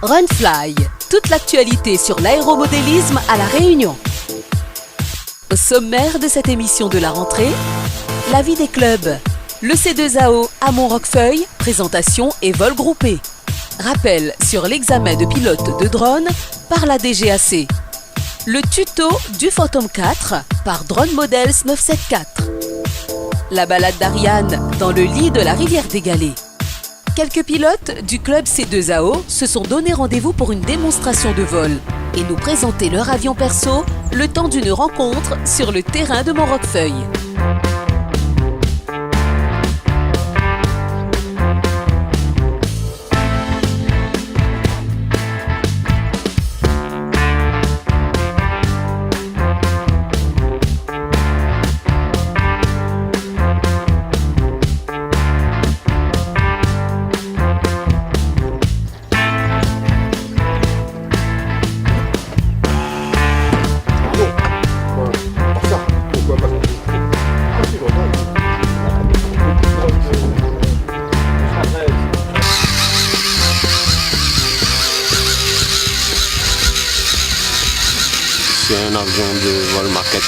Runfly, toute l'actualité sur l'aéromodélisme à La Réunion. Au sommaire de cette émission de la rentrée, la vie des clubs, le C2AO à Mont-Roquefeuille, présentation et vol groupé. Rappel sur l'examen de pilote de drone par la DGAC. Le tuto du Phantom 4 par Drone Models 974. La balade d'Ariane dans le lit de la rivière des Galets. Quelques pilotes du club C2AO se sont donné rendez-vous pour une démonstration de vol et nous présenter leur avion perso le temps d'une rencontre sur le terrain de Mont-Roquefeuille. C'est un avion de vol maquette.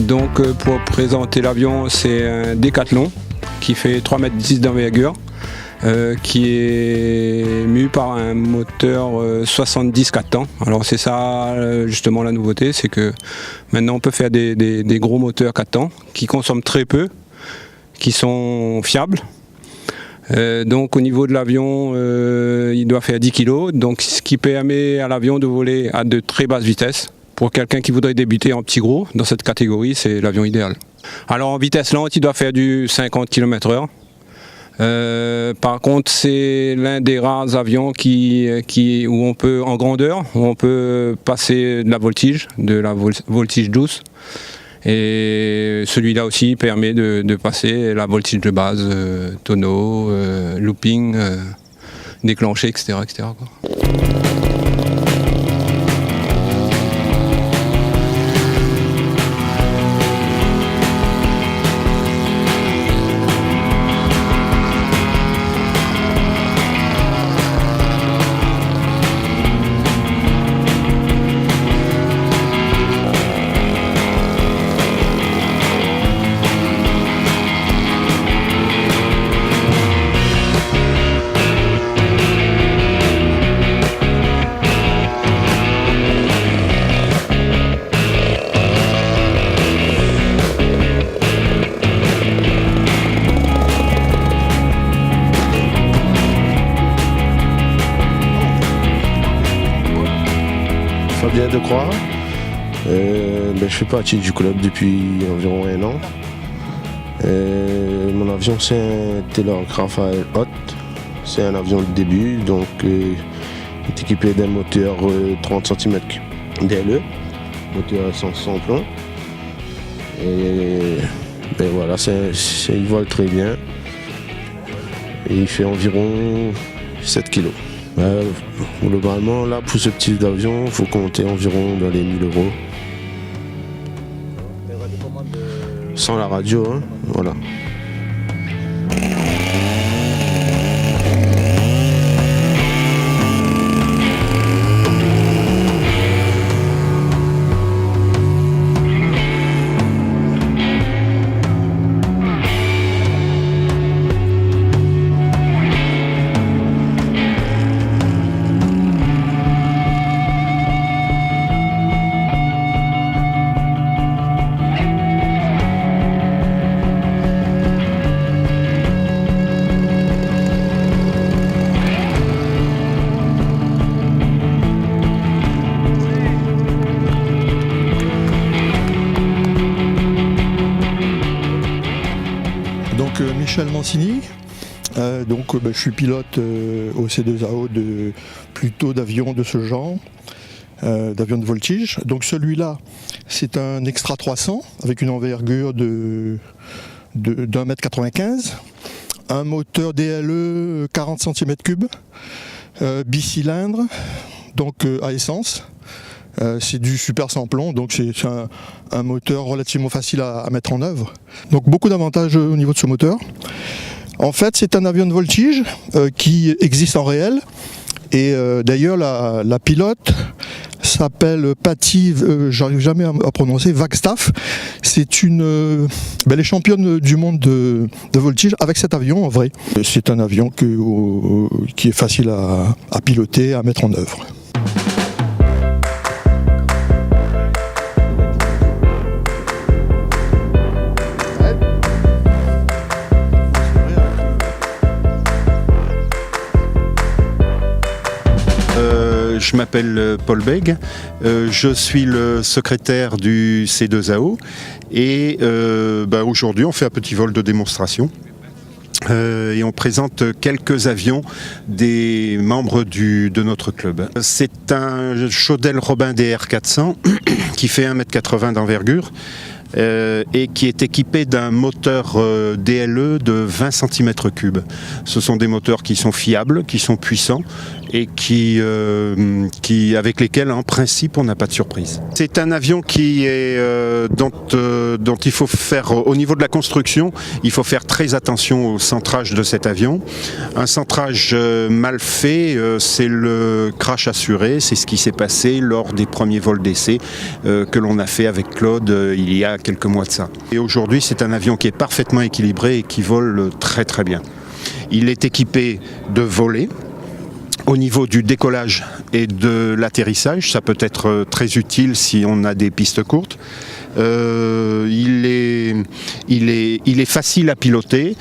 Donc pour présenter l'avion, c'est un Décathlon qui fait 3,10 m d'envergure, qui est mu par un moteur 70 4 temps. Alors c'est ça justement la nouveauté, c'est que maintenant on peut faire des gros moteurs 4 temps qui consomment très peu, qui sont fiables. Donc au niveau de l'avion, il doit faire 10 kg, donc ce qui permet à l'avion de voler à de très basses vitesses. Pour quelqu'un qui voudrait débuter en petit gros, dans cette catégorie, c'est l'avion idéal. Alors en vitesse lente, il doit faire du 50 km/h. Par contre, c'est l'un des rares avions où on peut, en grandeur, où on peut passer de la voltige douce. Et celui-là aussi permet de passer la voltige de base, tonneau, looping, déclenché, etc. quoi. Fabien Decroix. Je fais partie du club depuis environ 1 an. Mon avion c'est un Taylor Rafael Hot. C'est un avion de début, donc il est équipé d'un moteur 30 cm DLE, moteur sans plomb. Et voilà, il vole très bien. Et il fait environ 7 kg. Globalement, là, pour ce petit avion, il faut compter environ dans les 1000 €. Sans la radio, hein, voilà. Michel Mancini, je suis pilote au C2AO plutôt d'avions de ce genre, d'avions de voltige. Donc celui-là, c'est un Extra 300 avec une envergure d'1,95 m, un moteur DLE 40 cm3, bicylindre, donc à essence. C'est du super sans plomb, donc c'est un moteur relativement facile à mettre en œuvre. Donc beaucoup d'avantages au niveau de ce moteur. En fait, c'est un avion de voltige qui existe en réel. Et d'ailleurs, la pilote s'appelle Patty, j'arrive jamais à prononcer, Wagstaff. Elle est championne du monde de voltige avec cet avion en vrai. C'est un avion qui est facile à piloter, à mettre en œuvre. Je m'appelle Paul Bègue, je suis le secrétaire du C2AO et aujourd'hui on fait un petit vol de démonstration et on présente quelques avions des membres de notre club. C'est un Chaudel Robin DR400 qui fait 1,80 m d'envergure. Et qui est équipé d'un moteur DLE de 20 cm3. Ce sont des moteurs qui sont fiables, qui sont puissants et avec lesquels en principe on n'a pas de surprise. C'est un avion dont il faut faire, au niveau de la construction, il faut faire très attention au centrage de cet avion. Un centrage mal fait, c'est le crash assuré, c'est ce qui s'est passé lors des premiers vols d'essai que l'on a fait avec Claude il y a quelques mois de ça. Et aujourd'hui, c'est un avion qui est parfaitement équilibré et qui vole très très bien. Il est équipé de volets. Au niveau du décollage et de l'atterrissage, ça peut être très utile si on a des pistes courtes. Il est facile à piloter.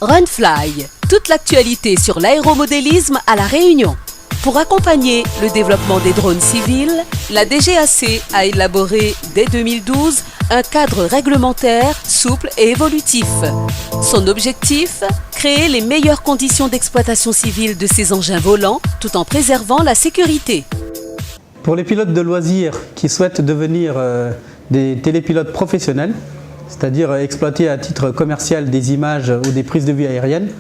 Runfly, toute l'actualité sur l'aéromodélisme à La Réunion. Pour accompagner le développement des drones civils, la DGAC a élaboré dès 2012 un cadre réglementaire souple et évolutif. Son objectif, créer les meilleures conditions d'exploitation civile de ces engins volants tout en préservant la sécurité. Pour les pilotes de loisirs qui souhaitent devenir des télépilotes professionnels, c'est-à-dire exploiter à titre commercial des images ou des prises de vue aériennes,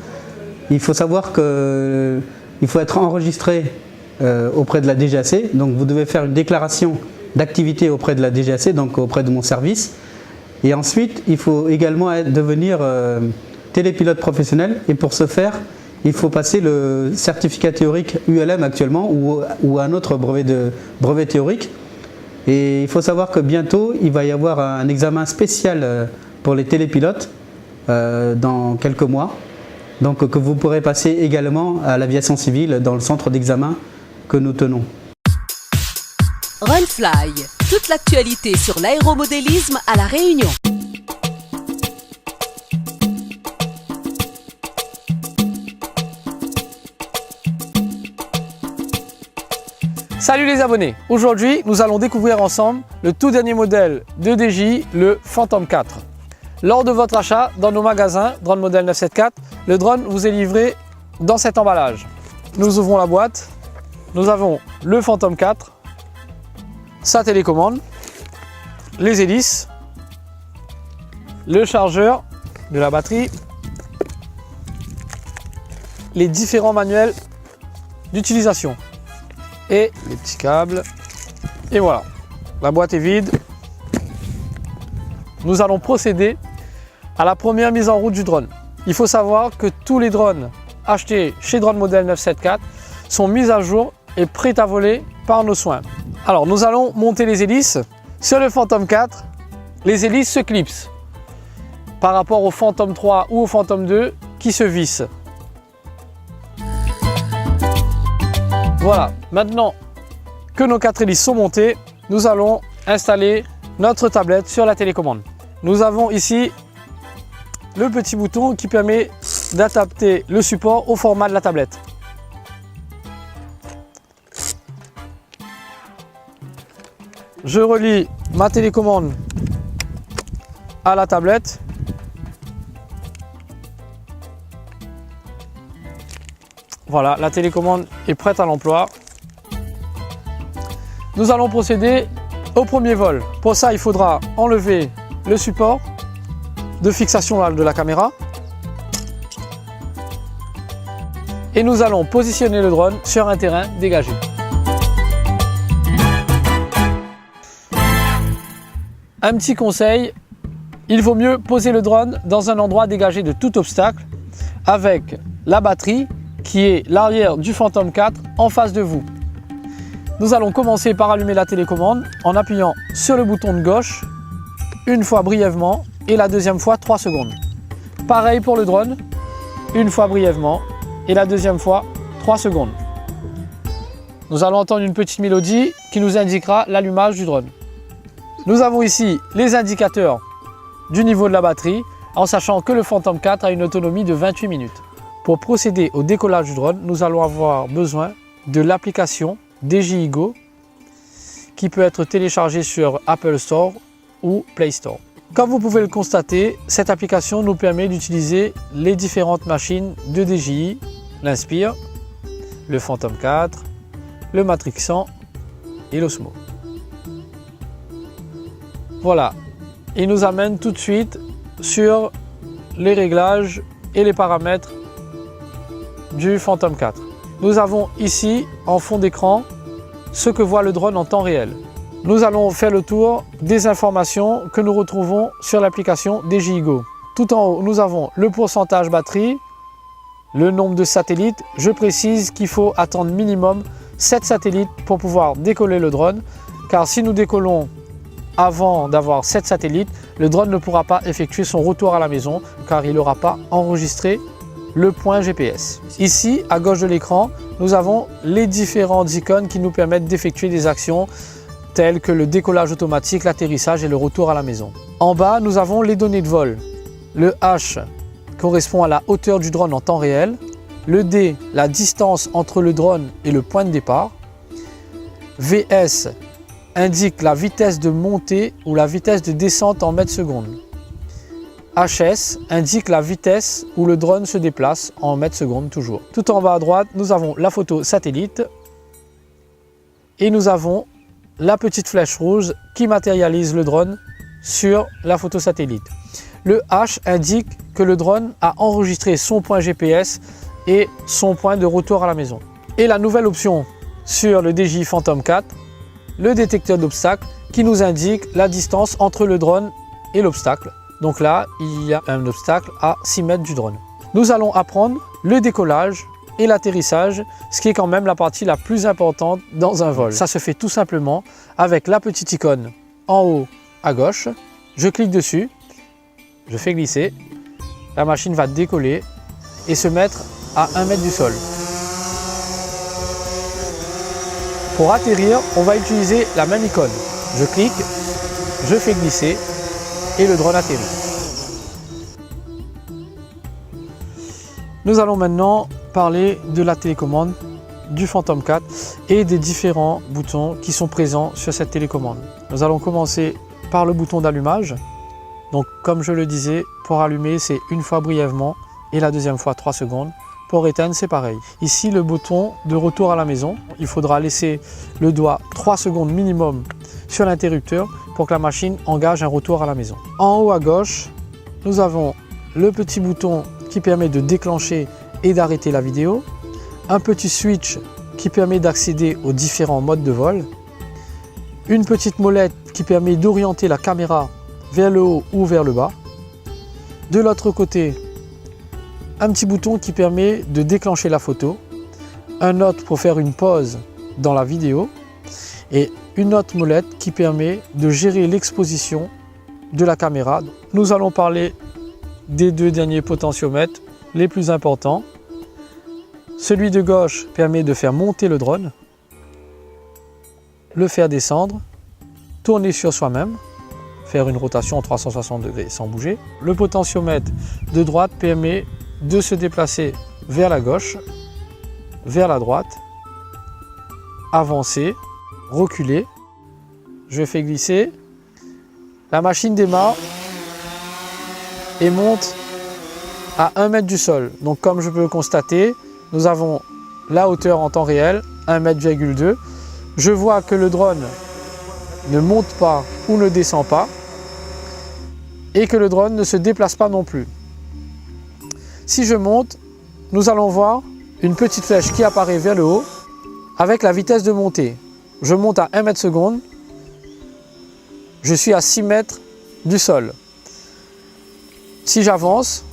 il faut savoir qu'il faut être enregistré auprès de la DGAC. Donc vous devez faire une déclaration d'activité auprès de la DGAC, donc auprès de mon service. Et ensuite, il faut également devenir télépilote professionnel. Et pour ce faire, il faut passer le certificat théorique ULM actuellement ou un autre brevet théorique. Et il faut savoir que bientôt, il va y avoir un examen spécial pour les télépilotes dans quelques mois. Donc que vous pourrez passer également à l'aviation civile dans le centre d'examen que nous tenons. Runfly, toute l'actualité sur l'aéromodélisme à La Réunion. Salut les abonnés, aujourd'hui nous allons découvrir ensemble le tout dernier modèle de DJI, le Phantom 4. Lors de votre achat dans nos magasins Drone Model 974, le drone vous est livré dans cet emballage. Nous ouvrons la boîte, nous avons le Phantom 4, sa télécommande, les hélices, le chargeur de la batterie, les différents manuels d'utilisation et les petits câbles. Et voilà, la boîte est vide. Nous allons procéder à la première mise en route du drone. Il faut savoir que tous les drones achetés chez Drone Model 974 sont mis à jour et prêts à voler par nos soins. Alors nous allons monter les hélices. Sur le Phantom 4, les hélices se clipsent par rapport au Phantom 3 ou au Phantom 2 qui se vissent. Voilà, maintenant que nos 4 hélices sont montées, nous allons installer notre tablette sur la télécommande. Nous avons ici le petit bouton qui permet d'adapter le support au format de la tablette. Je relie ma télécommande à la tablette. Voilà, la télécommande est prête à l'emploi. Nous allons procéder au premier vol. Pour ça, il faudra enlever le support de fixation de la caméra. Et nous allons positionner le drone sur un terrain dégagé. Un petit conseil, il vaut mieux poser le drone dans un endroit dégagé de tout obstacle avec la batterie qui est l'arrière du Phantom 4 en face de vous. Nous allons commencer par allumer la télécommande en appuyant sur le bouton de gauche une fois brièvement et la deuxième fois 3 secondes. Pareil pour le drone, une fois brièvement et la deuxième fois 3 secondes. Nous allons entendre une petite mélodie qui nous indiquera l'allumage du drone. Nous avons ici les indicateurs du niveau de la batterie en sachant que le Phantom 4 a une autonomie de 28 minutes. Pour procéder au décollage du drone, nous allons avoir besoin de l'application DJI Go qui peut être téléchargée sur Apple Store ou Play Store. Comme vous pouvez le constater, cette application nous permet d'utiliser les différentes machines de DJI, l'Inspire, le Phantom 4, le Matrix 100 et l'Osmo. Voilà, il nous amène tout de suite sur les réglages et les paramètres du Phantom 4. Nous avons ici en fond d'écran ce que voit le drone en temps réel. Nous allons faire le tour des informations que nous retrouvons sur l'application DJI Go. Tout en haut, nous avons le pourcentage batterie, le nombre de satellites. Je précise qu'il faut attendre minimum 7 satellites pour pouvoir décoller le drone, car si nous décollons avant d'avoir 7 satellites, le drone ne pourra pas effectuer son retour à la maison car il n'aura pas enregistré le point GPS. Ici, à gauche de l'écran, nous avons les différentes icônes qui nous permettent d'effectuer des actions telles que le décollage automatique, l'atterrissage et le retour à la maison. En bas, nous avons les données de vol, le H correspond à la hauteur du drone en temps réel. Le D, la distance entre le drone et le point de départ. VS indique la vitesse de montée ou la vitesse de descente en mètres secondes. HS indique la vitesse où le drone se déplace en mètres secondes toujours. Tout en bas à droite, nous avons la photo satellite et nous avons la petite flèche rouge qui matérialise le drone sur la photo satellite. Le H indique que le drone a enregistré son point GPS et son point de retour à la maison. Et la nouvelle option sur le DJI Phantom 4, le détecteur d'obstacles qui nous indique la distance entre le drone et l'obstacle. Donc là, il y a un obstacle à 6 mètres du drone. Nous allons apprendre le décollage et l'atterrissage, ce qui est quand même la partie la plus importante dans un vol. Ça se fait tout simplement avec la petite icône en haut à gauche. Je clique dessus, je fais glisser, la machine va décoller et se mettre à 1 mètre du sol. Pour atterrir, on va utiliser la même icône. Je clique, je fais glisser et le drone atterrit. Nous allons maintenant parler de la télécommande du Phantom 4 et des différents boutons qui sont présents sur cette télécommande. Nous allons commencer par le bouton d'allumage. Donc comme je le disais, pour allumer c'est une fois brièvement et la deuxième fois 3 secondes. Pour éteindre c'est pareil. Ici le bouton de retour à la maison, il faudra laisser le doigt 3 secondes minimum sur l'interrupteur pour que la machine engage un retour à la maison. En haut à gauche, nous avons le petit bouton qui permet de déclencher et d'arrêter la vidéo, un petit switch qui permet d'accéder aux différents modes de vol, une petite molette qui permet d'orienter la caméra vers le haut ou vers le bas. De l'autre côté, un petit bouton qui permet de déclencher la photo, un autre pour faire une pause dans la vidéo et une autre molette qui permet de gérer l'exposition de la caméra. Nous allons parler des deux derniers potentiomètres les plus importants. Celui de gauche permet de faire monter le drone, le faire descendre, tourner sur soi-même, faire une rotation en 360 degrés sans bouger. Le potentiomètre de droite permet de se déplacer vers la gauche, vers la droite, avancer, reculer. Je fais glisser. La machine démarre et monte à 1 mètre du sol. Donc comme je peux le constater, nous avons la hauteur en temps réel, 1,2 m. Je vois que le drone ne monte pas ou ne descend pas et que le drone ne se déplace pas non plus. Si je monte, nous allons voir une petite flèche qui apparaît vers le haut avec la vitesse de montée. Je monte à 1 mètre seconde, je suis à 6 mètres du sol. Si j'avance,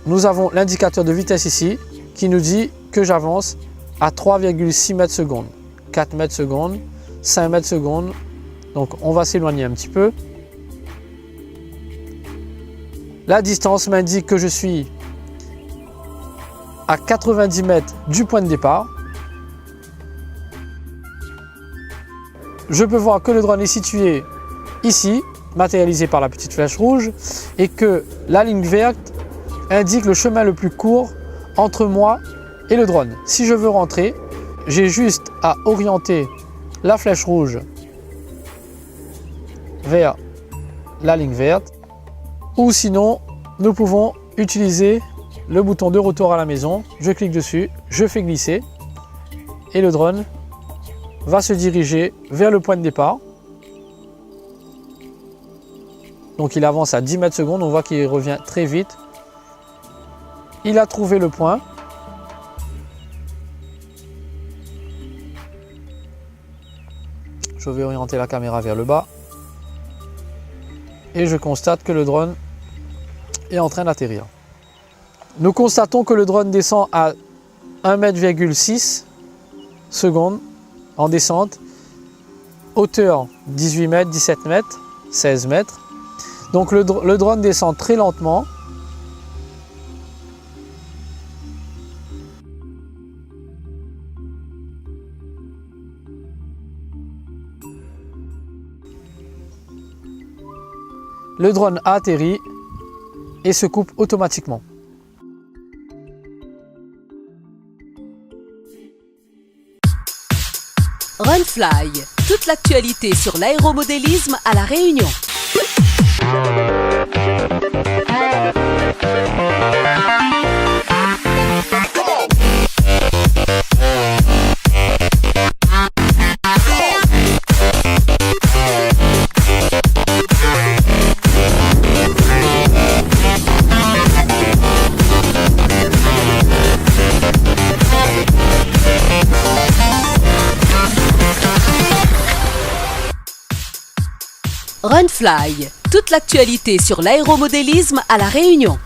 nous avons l'indicateur de vitesse ici qui nous dit que j'avance à 3,6 mètres secondes, 4 mètres secondes, 5 mètres secondes. Donc on va s'éloigner un petit peu. La distance m'indique que je suis à 90 mètres du point de départ. Je peux voir que le drone est situé ici, matérialisé par la petite flèche rouge, et que la ligne verte indique le chemin le plus court entre moi et le drone. Si je veux rentrer, j'ai juste à orienter la flèche rouge vers la ligne verte, ou sinon nous pouvons utiliser le bouton de retour à la maison. Je clique dessus, je fais glisser et le drone va se diriger vers le point de départ. Donc il avance à 10 mètres secondes, on voit qu'il revient très vite. Il a trouvé le point. Je vais orienter la caméra vers le bas. Et je constate que le drone est en train d'atterrir. Nous constatons que le drone descend à 1,6 m en descente. Hauteur 18 mètres, 17 mètres, 16 mètres. Donc le drone descend très lentement. le drone a atterri et se coupe automatiquement. Runfly, toute l'actualité sur l'aéromodélisme à La Réunion. Runfly, toute l'actualité sur l'aéromodélisme à La Réunion.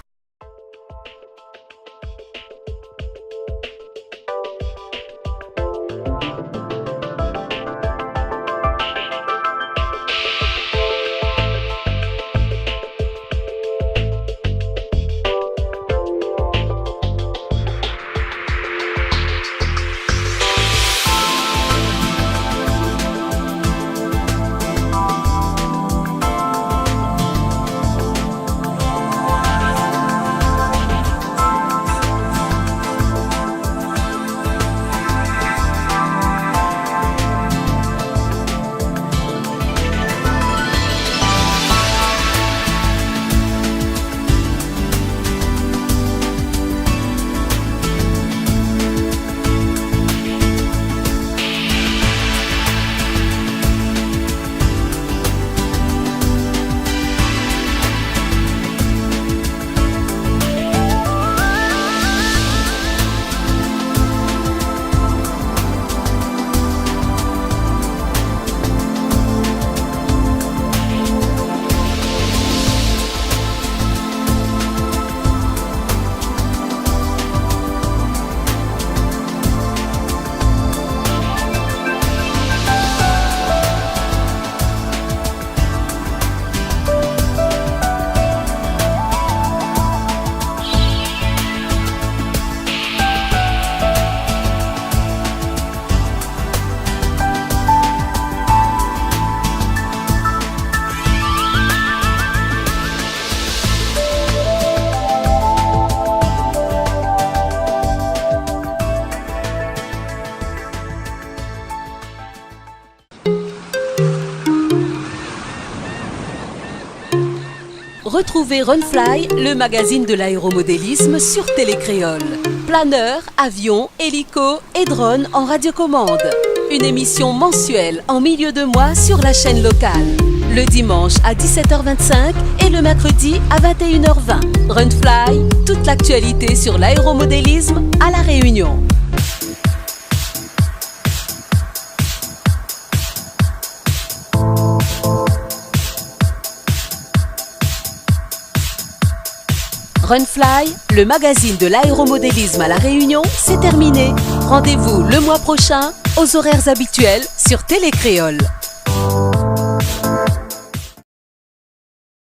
Retrouvez Runfly, le magazine de l'aéromodélisme sur Télécréole. Planeurs, avions, hélicos et drones en radiocommande. Une émission mensuelle en milieu de mois sur la chaîne locale. Le dimanche à 17h25 et le mercredi à 21h20. Runfly, toute l'actualité sur l'aéromodélisme à La Réunion. Runfly, le magazine de l'aéromodélisme à La Réunion, c'est terminé. Rendez-vous le mois prochain aux horaires habituels sur Télécréole.